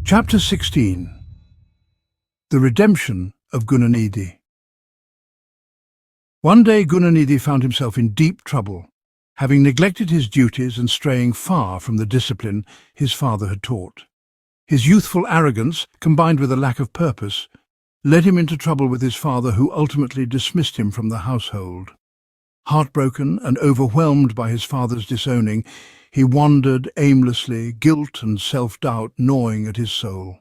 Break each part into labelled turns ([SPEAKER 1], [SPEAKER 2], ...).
[SPEAKER 1] Chapter 16. The Redemption of Guṇanidhi. One day Guṇanidhi found himself in deep trouble, having neglected his duties and straying far from the discipline his father had taught. His youthful arrogance, combined with a lack of purpose, led him into trouble with his father, who ultimately dismissed him from the household. Heartbroken and overwhelmed by his father's disowning, he wandered aimlessly, guilt and self-doubt gnawing at his soul.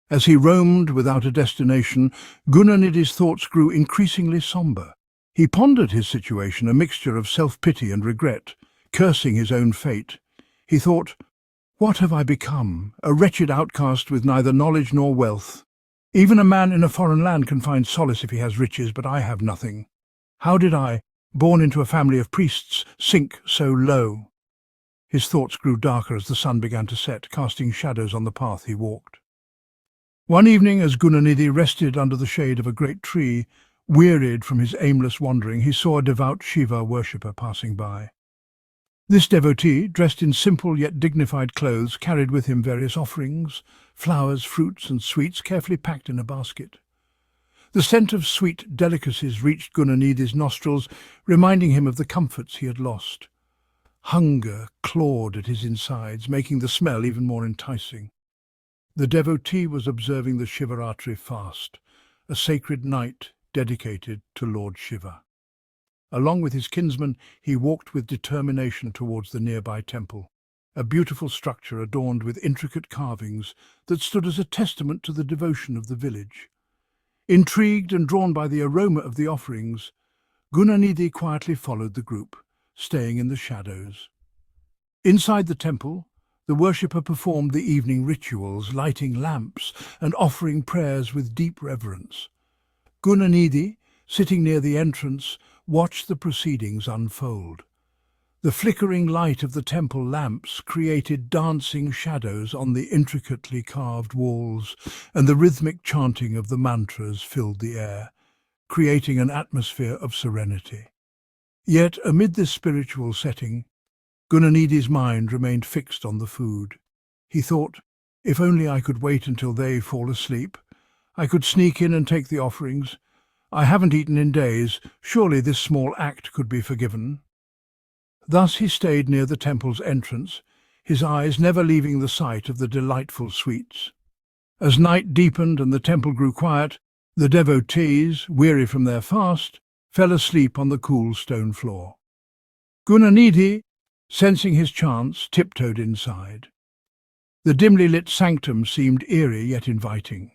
[SPEAKER 1] As he roamed without a destination, Guṇanidhi's thoughts grew increasingly somber. He pondered his situation, a mixture of self-pity and regret, cursing his own fate. He thought, "What have I become? A wretched outcast with neither knowledge nor wealth. Even a man in a foreign land can find solace if he has riches, but I have nothing. How did I, born into a family of priests, sink so low?" His thoughts grew darker as the sun began to set, casting shadows on the path he walked. One evening, as Guṇanidhi rested under the shade of a great tree, wearied from his aimless wandering, he saw a devout Shiva worshipper passing by. This devotee, dressed in simple yet dignified clothes, carried with him various offerings, flowers, fruits and sweets carefully packed in a basket. The scent of sweet delicacies reached Guṇanidhi's nostrils, reminding him of the comforts he had lost. Hunger clawed at his insides, making the smell even more enticing. The devotee was observing the Śivarātri fast, a sacred night dedicated to Lord Shiva. Along with his kinsman, he walked with determination towards the nearby temple, a beautiful structure adorned with intricate carvings that stood as a testament to the devotion of the village. Intrigued and drawn by the aroma of the offerings, Guṇanidhi quietly followed the group, staying in the shadows. Inside the temple, the worshipper performed the evening rituals, lighting lamps and offering prayers with deep reverence. Guṇanidhi, sitting near the entrance, watched the proceedings unfold. The flickering light of the temple lamps created dancing shadows on the intricately carved walls, and the rhythmic chanting of the mantras filled the air, creating an atmosphere of serenity. Yet, amid this spiritual setting, Guṇanidhi's mind remained fixed on the food. He thought, if only I could wait until they fall asleep. I could sneak in and take the offerings. I haven't eaten in days. Surely this small act could be forgiven. Thus he stayed near the temple's entrance, his eyes never leaving the sight of the delightful sweets. As night deepened and the temple grew quiet, the devotees, weary from their fast, fell asleep on the cool stone floor. Guṇanidhi, sensing his chance, tiptoed inside. The dimly lit sanctum seemed eerie yet inviting.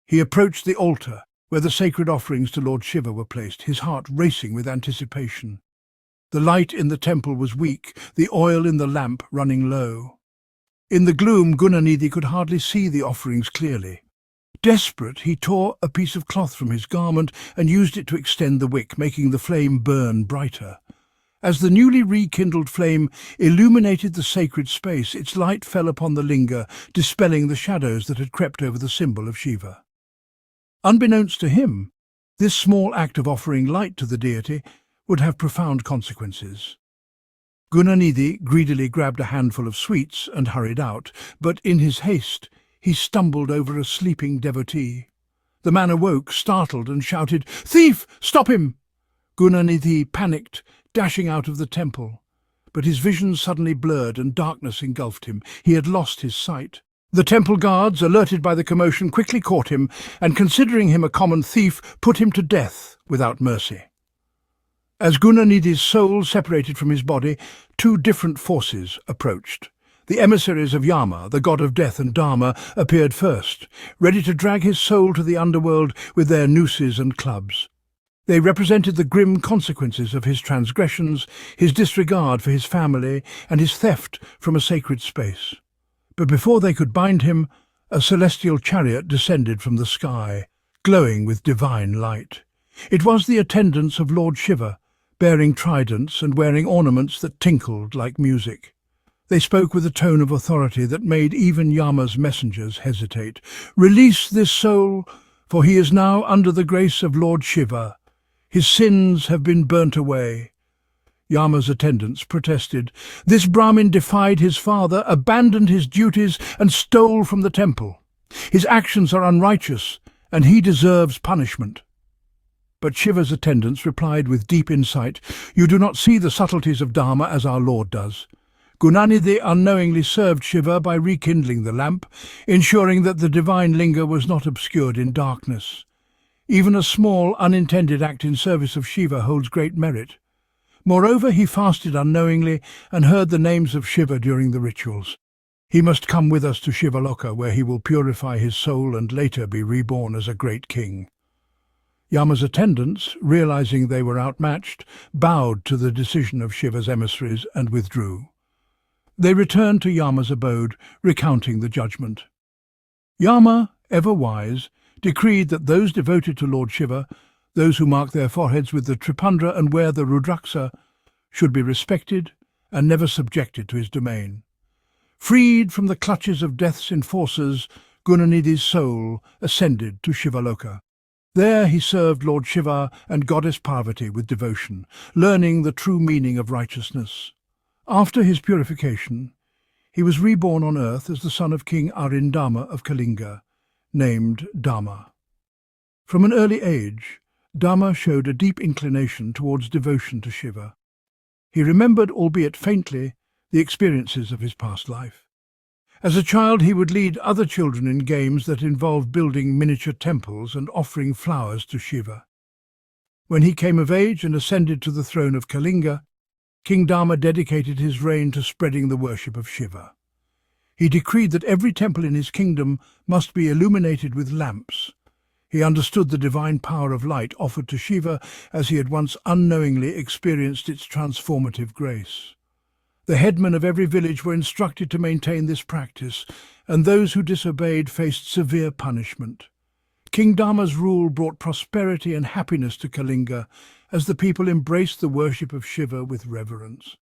[SPEAKER 1] He approached the altar, where the sacred offerings to Lord Shiva were placed, his heart racing with anticipation. The light in the temple was weak, the oil in the lamp running low. In the gloom, Guṇanidhi could hardly see the offerings clearly. Desperate, he tore a piece of cloth from his garment and used it to extend the wick, making the flame burn brighter. As the newly rekindled flame illuminated the sacred space, its light fell upon the liṅga, dispelling the shadows that had crept over the symbol of Shiva. Unbeknownst to him, this small act of offering light to the deity would have profound consequences. Guṇanidhi greedily grabbed a handful of sweets and hurried out, but in his haste he stumbled over a sleeping devotee. The man awoke, startled, and shouted, "Thief! Stop him!" Guṇanidhi panicked, dashing out of the temple. But his vision suddenly blurred and darkness engulfed him. He had lost his sight. The temple guards, alerted by the commotion, quickly caught him and, considering him a common thief, put him to death without mercy. As Guṇanidhi's soul separated from his body, two different forces approached. The emissaries of Yama, the god of death, and Dharma appeared first, ready to drag his soul to the underworld with their nooses and clubs. They represented the grim consequences of his transgressions, his disregard for his family, and his theft from a sacred space. But before they could bind him, a celestial chariot descended from the sky, glowing with divine light. It was the attendants of Lord Shiva, bearing tridents and wearing ornaments that tinkled like music. They spoke with a tone of authority that made even Yama's messengers hesitate. "Release this soul, for he is now under the grace of Lord Shiva. His sins have been burnt away." Yama's attendants protested. This Brahmin defied his father, abandoned his duties, and stole from the temple. His actions are unrighteous, and he deserves punishment. But Shiva's attendants replied with deep insight, "You do not see the subtleties of Dharma as our Lord does." Guṇanidhi unknowingly served Shiva by rekindling the lamp, ensuring that the divine liṅga was not obscured in darkness. Even a small, unintended act in service of Shiva holds great merit. Moreover, he fasted unknowingly and heard the names of Shiva during the rituals. He must come with us to Śivarātri, where he will purify his soul and later be reborn as a great king. Yama's attendants, realizing they were outmatched, bowed to the decision of Shiva's emissaries and withdrew. They returned to Yama's abode, recounting the judgment. Yama, ever wise, decreed that those devoted to Lord Shiva, those who mark their foreheads with the tripundra and wear the rudraksha, should be respected and never subjected to his domain. Freed from the clutches of death's enforcers, Guṇanidhi's soul ascended to Śivarātri. There he served Lord Shiva and goddess Parvati with devotion, learning the true meaning of righteousness. After his purification, he was reborn on earth as the son of King Arindama of Kalinga, named Dhamma. From an early age, Dhamma showed a deep inclination towards devotion to Shiva. He remembered, albeit faintly, the experiences of his past life. As a child, he would lead other children in games that involved building miniature temples and offering flowers to Shiva. When he came of age and ascended to the throne of Kalinga, King Dhamma dedicated his reign to spreading the worship of Shiva. He decreed that every temple in his kingdom must be illuminated with lamps. He understood the divine power of light offered to Shiva as he had once unknowingly experienced its transformative grace. The headmen of every village were instructed to maintain this practice, and those who disobeyed faced severe punishment. King Dhamma's rule brought prosperity and happiness to Kalinga as the people embraced the worship of Shiva with reverence.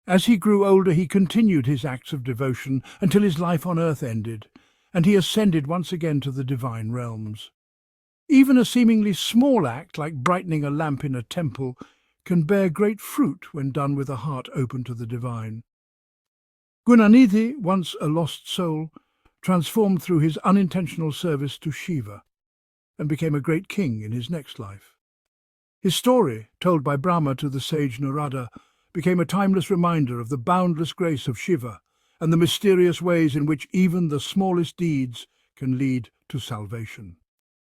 [SPEAKER 1] As he grew older, he continued his acts of devotion until his life on earth ended, and he ascended once again to the divine realms. Even a seemingly small act like brightening a lamp in a temple can bear great fruit when done with a heart open to the divine. Guṇanidhi, once a lost soul, transformed through his unintentional service to Shiva and became a great king in his next life. His story, told by Brahma to the sage Narada, became a timeless reminder of the boundless grace of Shiva and the mysterious ways in which even the smallest deeds can lead to salvation.